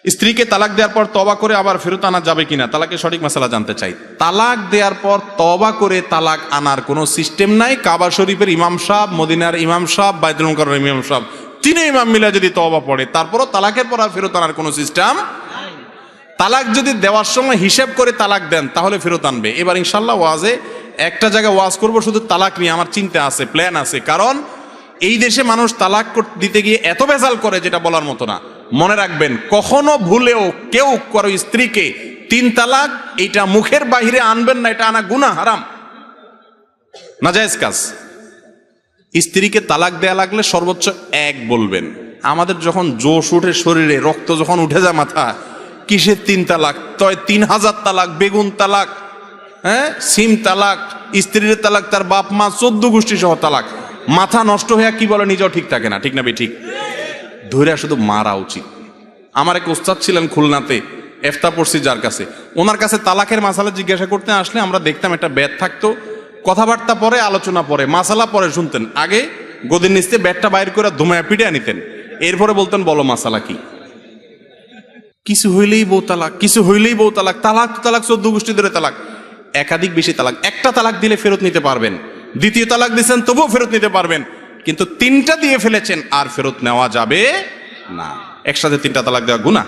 স্ত্রীকে তালাক দেওয়ার পর তওবা করে আবার ফেরত আনা যাবে কিনা, তালাকের সঠিক মাসালা জানতে চাই। তালাক দেওয়ার পর তওবা করে তালাক আনার কোনো সিস্টেম নাই। কাবা শরীফের ইমাম সাহেব, মদিনার ইমাম সাহেব, বাইতুল মুকাররমের ইমাম সাহেব, তিন ইমাম মিলে যদি তওবা পড়ে তারপরও তালাকের পর আর ফেরত আনার কোনো সিস্টেম। তালাক যদি দেওয়ার সময় হিসেব করে তালাক দেন তাহলে ফেরত আনবে। এবার ইনশাল্লাহ ওয়াজে একটা জায়গায় ওয়াজ করবো শুধু তালাক নিয়ে, আমার চিন্তা আছে, প্ল্যান আছে। কারণ এই দেশে মানুষ তালাক দিতে গিয়ে এত ভেজাল করে যেটা বলার মতো না। মনে রাখবেন, কখনো ভুলেও কেউ কারো স্ত্রীকে 3 তালাক এটা মুখের বাহিরে আনবেন না, এটা আনা গুনাহ, হারাম, নাজায়েজ কাজ। স্ত্রীকে তালাক দেয়া লাগলে সর্বোচ্চ 1 বলবেন। আমাদের যখন জোশ উঠে শরীরে, রক্ত যখন উঠে যায় মাথা, কিসের 3 তালাক, তয় 3000 তালাক, বেগুন তালাক, হ্যাঁ, সিম তালাক, স্ত্রীর তালাক, তার বাপ মা 14 গোষ্ঠী সহ তালাক। মাথা নষ্ট হয়ে কি বলে নিজেও ঠিক থাকে না, ঠিক না বে ঠিক? ধরে শুধু মারা উচিত। আমার এক ওস্তাদ ছিলেন খুলনাতে, এফতা পড়ছি যার কাছে, ওনার কাছে তালাকের মাসালা জিজ্ঞাসা করতে আসলে আমরা দেখতাম একটা ব্যাট থাকতো, কথাবার্তা পরে, আলোচনা পরে, মাসালা পরে শুনতেন। আগে গদির নিচে ব্যাটটা বাইর করে ধুমায়া পিটে নিতেন, এরপরে বলতেন বলো মাসালা কি। কিছু হইলেই বউ তালাক, কিছু হইলেই বউ তালাক, তালাক তো তালাক, 14 গোষ্ঠী ধরে তালাক, একাধিক বেশি তালাক। একটা তালাক দিলে ফেরত নিতে পারবেন, দ্বিতীয় তালাক দিয়েছেন তবুও ফেরত নিতে পারবেন, কিন্তু 3টা দিয়ে ফেলেছেন আর ফেরত নেওয়া যাবে না। একসাথে 3টা তালাক দেওয়া গুনাহ।